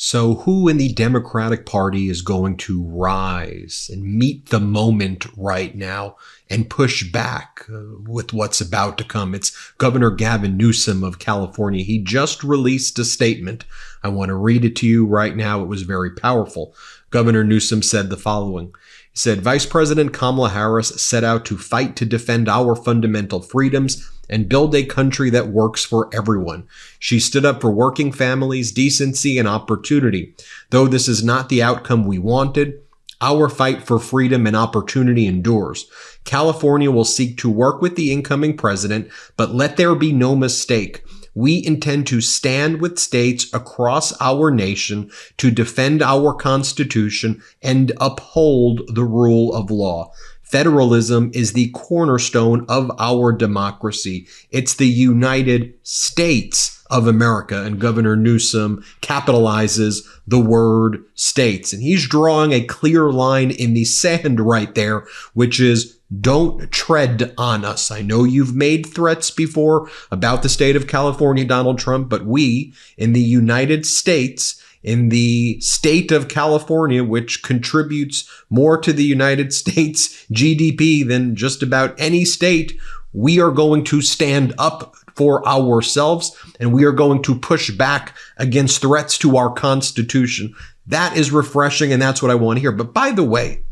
So who in the Democratic Party is going to rise and meet the moment right now and push back with what's about to come? It's Governor Gavin Newsom of California. He just released a statement. I want to read it to you right now. It was very powerful. Governor Newsom said the following. He said, Vice President Kamala Harris set out to fight to defend our fundamental freedoms and build a country that works for everyone. She stood up for working families, decency, and opportunity. Though this is not the outcome we wanted, our fight for freedom and opportunity endures. California will seek to work with the incoming president, but let there be no mistake. We intend to stand with states across our nation to defend our Constitution and uphold the rule of law. Federalism is the cornerstone of our democracy. It's the United States of America, and Governor Newsom capitalizes the word states. And he's drawing a clear line in the sand right there, which is don't tread on us. I know you've made threats before about the state of California, Donald Trump, but we in the United States, in the state of California, which contributes more to the United States GDP than just about any state, we are going to stand up for ourselves and we are going to push back against threats to our Constitution. That is refreshing, and that's what I want to hear. But by the way,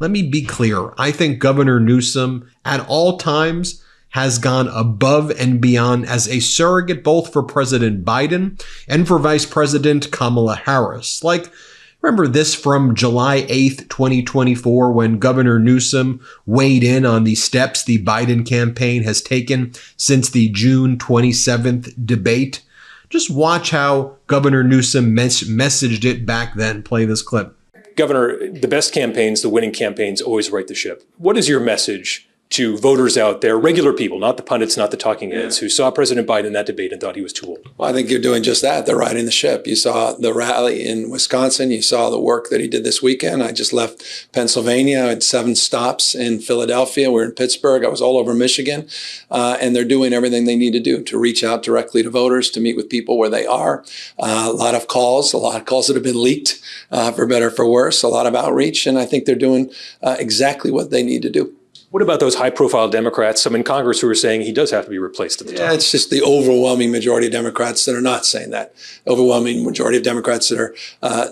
let me be clear. I think Governor Newsom at all times has gone above and beyond as a surrogate both for President Biden and for Vice President Kamala Harris. Like, remember this from July 8th, 2024, when Governor Newsom weighed in on the steps the Biden campaign has taken since the June 27th debate? Just watch how Governor Newsom messaged it back then. Play this clip. Governor, the best campaigns, the winning campaigns, always right the ship. What is your message to voters out there, regular people, not the pundits, not the talking heads, who saw President Biden in that debate and thought he was too old? Well, I think you're doing just that. They're riding the ship. You saw the rally in Wisconsin. You saw the work that he did this weekend. I just left Pennsylvania. I had 7 stops in Philadelphia. We're in Pittsburgh. I was all over Michigan. And they're doing everything they need to do to reach out directly to voters, to meet with people where they are. A lot of calls that have been leaked, for better or for worse, a lot of outreach. And I think they're doing exactly what they need to do. What about those high-profile Democrats, some in Congress, who are saying he does have to be replaced at the top? Yeah, it's just the overwhelming majority of Democrats that are not saying that. Overwhelming majority of Democrats that are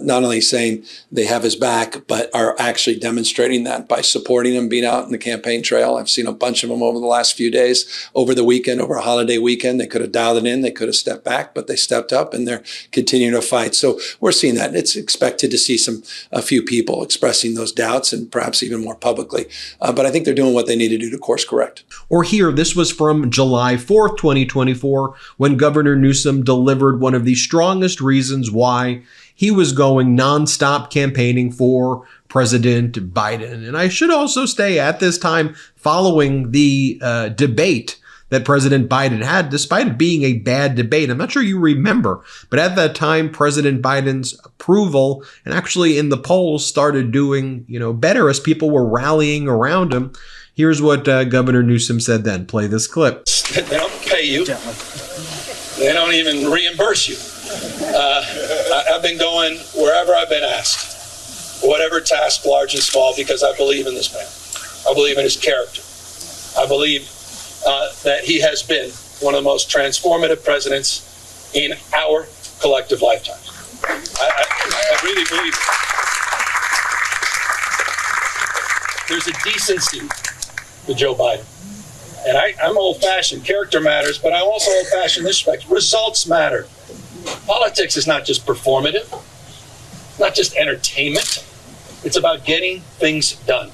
not only saying they have his back, but are actually demonstrating that by supporting him, being out in the campaign trail. I've seen a bunch of them over the last few days, over the weekend, over a holiday weekend. They could have dialed it in, they could have stepped back, but they stepped up and they're continuing to fight. So we're seeing that. It's expected to see a few people expressing those doubts and perhaps even more publicly. But I think they're doing what they need to do to course correct. Or here, this was from July 4th, 2024, when Governor Newsom delivered one of the strongest reasons why he was going nonstop campaigning for President Biden. And I should also say at this time, following the debate that President Biden had, despite it being a bad debate, I'm not sure you remember, but at that time, President Biden's approval and actually in the polls started doing, better as people were rallying around him. Here's what Governor Newsom said then. Play this clip. They don't pay you. They don't even reimburse you. I've been going wherever I've been asked, whatever task, large and small, because I believe in this man. I believe in his character. I believe that he has been one of the most transformative presidents in our collective lifetime. I really believe there's a decency with Joe Biden. And I'm old-fashioned. Character matters, but I'm also old-fashioned in this respect. Results matter. Politics is not just performative, not just entertainment. It's about getting things done.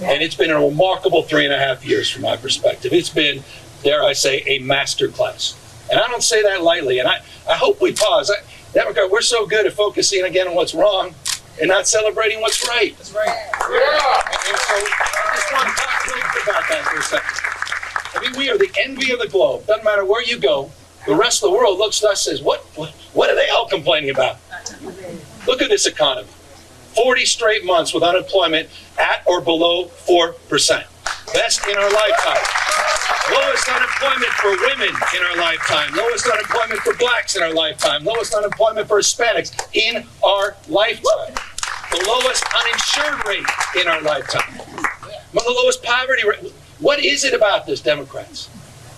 And it's been a remarkable 3.5 years from my perspective. It's been, dare I say, a masterclass. And I don't say that lightly. And I hope we pause. Democrat, we're so good at focusing again on what's wrong and not celebrating what's right. That's right. Yeah. And so I just want to talk a little bit about that for a second. I mean, we are the envy of the globe. Doesn't matter where you go. The rest of the world looks to us and says, what are they all complaining about? Look at this economy. 40 straight months with unemployment at or below 4%. Best in our lifetime. Lowest unemployment for women in our lifetime. Lowest unemployment for blacks in our lifetime. Lowest unemployment for Hispanics in our lifetime. The lowest uninsured rate in our lifetime. One of the lowest poverty rate. What is it about this, Democrats,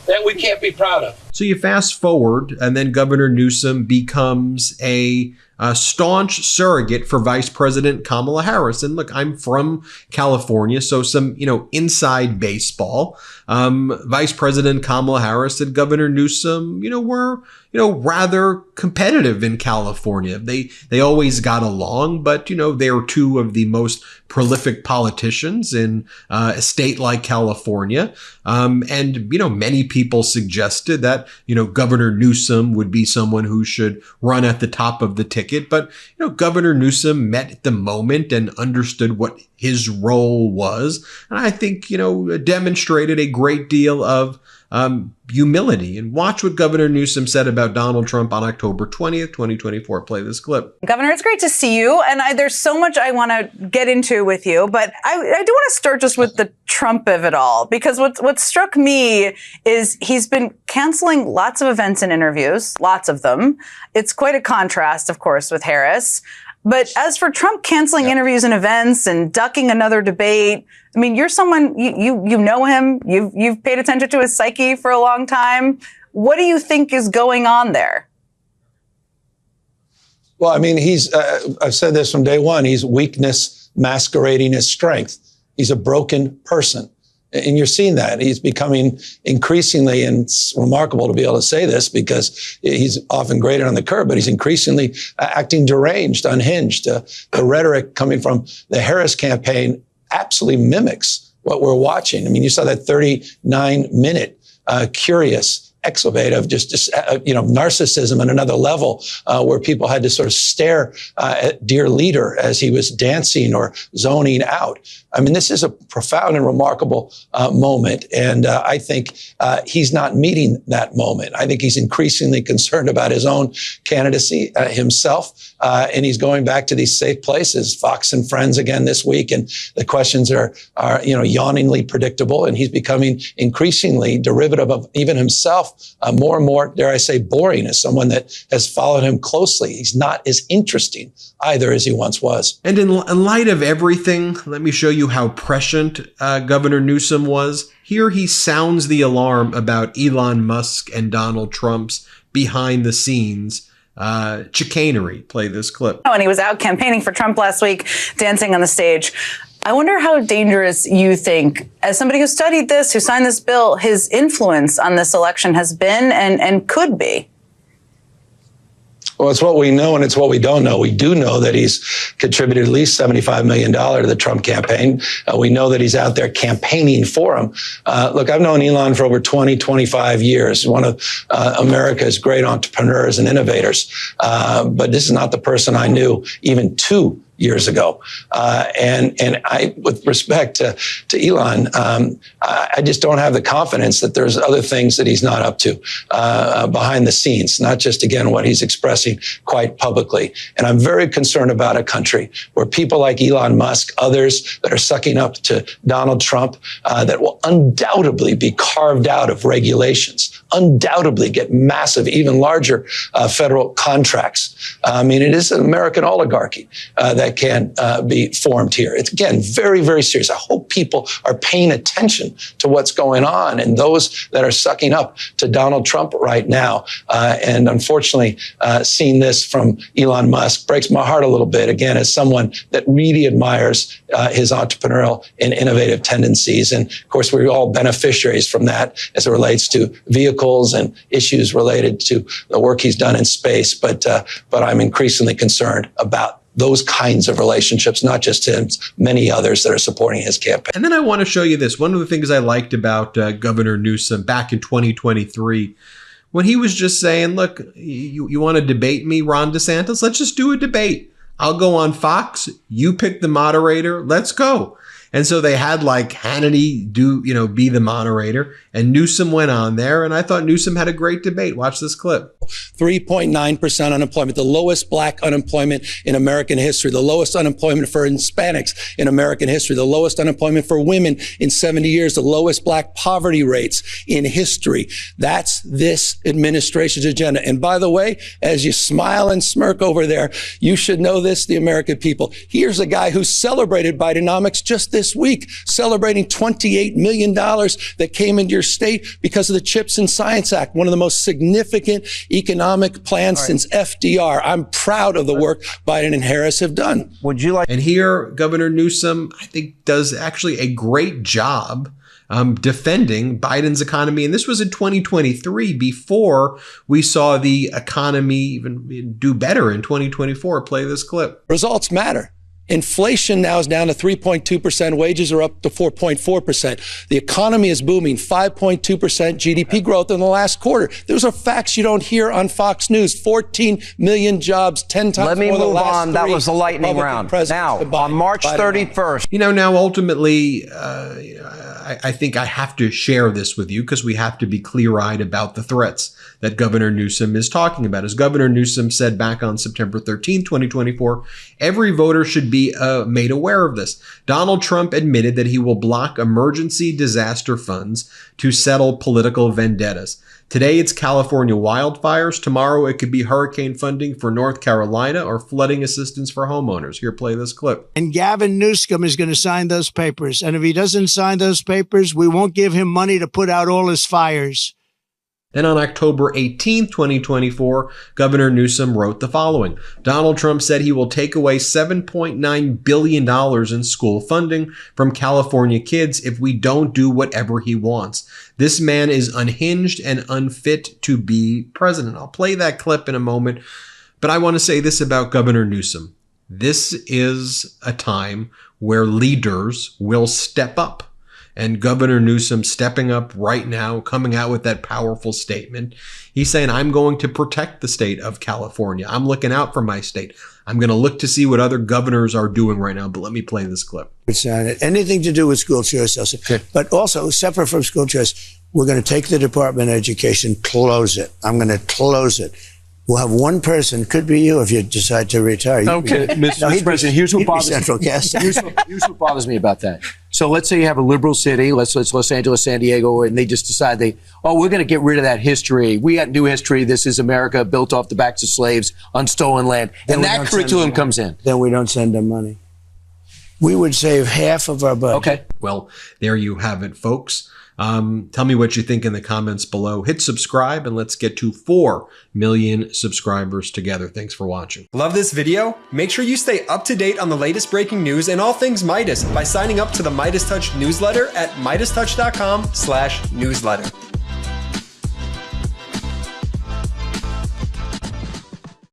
that we can't be proud of? So you fast forward, and then Governor Newsom becomes a staunch surrogate for Vice President Kamala Harris. And look, I'm from California, so some, inside baseball. Vice President Kamala Harris and Governor Newsom, were, rather competitive in California. They always got along, but, they are two of the most prolific politicians in a state like California. And many people suggested that, Governor Newsom would be someone who should run at the top of the ticket. But, Governor Newsom met the moment and understood what his role was. And I think, demonstrated a great deal of humility. And watch what Governor Newsom said about Donald Trump on October 20th, 2024. Play this clip. Governor, it's great to see you. And there's so much I want to get into with you. But I do want to start just with the Trump of it all. Because what struck me is he's been canceling lots of events and interviews, lots of them. It's quite a contrast, of course, with Harris. But as for Trump canceling interviews and events and ducking another debate, I mean, you're someone, you know him, you've paid attention to his psyche for a long time. What do you think is going on there? Well, I mean, I've said this from day one, he's weakness masquerading as strength. He's a broken person. And you're seeing that. He's becoming increasingly, and it's remarkable to be able to say this because he's often graded on the curve, but he's increasingly acting deranged, unhinged. The rhetoric coming from the Harris campaign absolutely mimics what we're watching. I mean, you saw that 39-minute curious excavate of just narcissism at another level, where people had to sort of stare at dear leader as he was dancing or zoning out. I mean, this is a profound and remarkable moment. And I think he's not meeting that moment. I think he's increasingly concerned about his own candidacy himself. And he's going back to these safe places, Fox and Friends again this week. And the questions are yawningly predictable. And he's becoming increasingly derivative of even himself, more and more, dare I say, boring as someone that has followed him closely. He's not as interesting either as he once was. And in light of everything, let me show you how prescient Governor Newsom was. Here he sounds the alarm about Elon Musk and Donald Trump's behind the scenes chicanery. Play this clip. When he was out campaigning for Trump last week, dancing on the stage, I wonder how dangerous you think, as somebody who studied this, who signed this bill, his influence on this election has been and could be. Well, it's what we know and it's what we don't know. We do know that he's contributed at least $75 million to the Trump campaign. We know that he's out there campaigning for him. Look, I've known Elon for over 25 years, one of America's great entrepreneurs and innovators. But this is not the person I knew even 2 years ago. And I, with respect to Elon, I just don't have the confidence that there's other things that he's not up to behind the scenes, not just, again, what he's expressing quite publicly. And I'm very concerned about a country where people like Elon Musk, others that are sucking up to Donald Trump, that will undoubtedly be carved out of regulations, undoubtedly get massive, even larger federal contracts. I mean, it is an American oligarchy that can be formed here. It's, again, very, very serious. I hope people are paying attention to what's going on and those that are sucking up to Donald Trump right now. And unfortunately, seeing this from Elon Musk breaks my heart a little bit, again, as someone that really admires his entrepreneurial and innovative tendencies. And of course, we're all beneficiaries from that as it relates to vehicles and issues related to the work he's done in space. But I'm increasingly concerned about those kinds of relationships, not just him, many others that are supporting his campaign. And then I want to show you this. One of the things I liked about Governor Newsom back in 2023, when he was just saying, look, you want to debate me, Ron DeSantis? Let's just do a debate. I'll go on Fox. You pick the moderator. Let's go. And so they had like Hannity be the moderator, and Newsom went on there. And I thought Newsom had a great debate. Watch this clip. 3.9% unemployment, the lowest black unemployment in American history, the lowest unemployment for Hispanics in American history, the lowest unemployment for women in 70 years, the lowest black poverty rates in history. That's this administration's agenda. And by the way, as you smile and smirk over there, you should know this, the American people. Here's a guy who celebrated Bidenomics just this week, celebrating $28 million that came into your state because of the CHIPS and Science Act, one of the most significant economic plans since FDR. I'm proud of the work Biden and Harris have done. Would you like? And here, Governor Newsom, I think, does actually a great job defending Biden's economy. And this was in 2023, before we saw the economy even do better in 2024. Play this clip. Results matter. Inflation now is down to 3.2%. Wages are up to 4.4%. The economy is booming, 5.2% GDP growth in the last quarter. Those are facts you don't hear on Fox News. 14 million jobs, 10 times more than the last. Let me move on. That was the lightning round. Now, on March 31st. Now ultimately, I think I have to share this with you because we have to be clear-eyed about the threats that Governor Newsom is talking about. As Governor Newsom said back on September 13, 2024, every voter should be made aware of this. Donald Trump admitted that he will block emergency disaster funds to settle political vendettas. Today, it's California wildfires. Tomorrow, it could be hurricane funding for North Carolina or flooding assistance for homeowners. Here, play this clip. And Gavin Newsom is going to sign those papers. And if he doesn't sign those papers, we won't give him money to put out all his fires. Then on October 18, 2024, Governor Newsom wrote the following. Donald Trump said he will take away $7.9 billion in school funding from California kids if we don't do whatever he wants. This man is unhinged and unfit to be president. I'll play that clip in a moment, but I want to say this about Governor Newsom. This is a time where leaders will step up. And Governor Newsom stepping up right now, coming out with that powerful statement. He's saying, I'm going to protect the state of California. I'm looking out for my state. I'm going to look to see what other governors are doing right now. But let me play this clip. It's not anything to do with school choice, okay. But also separate from school choice, we're going to take the Department of Education, close it. I'm going to close it. We'll have one person, could be you if you decide to retire. Okay, Mr. President, here's what bothers me about that. So let's say you have a liberal city, let's Los Angeles, San Diego, and they just decide we're going to get rid of that history. We got new history. This is America built off the backs of slaves on stolen land. And that curriculum comes in. Then we don't send them money. We would save half of our budget. Okay. Well, there you have it, folks. Tell me what you think in the comments below. Hit subscribe and let's get to 4 million subscribers together. Thanks for watching. Love this video? Make sure you stay up to date on the latest breaking news and all things Midas by signing up to the Midas Touch newsletter at MidasTouch.com/newsletter.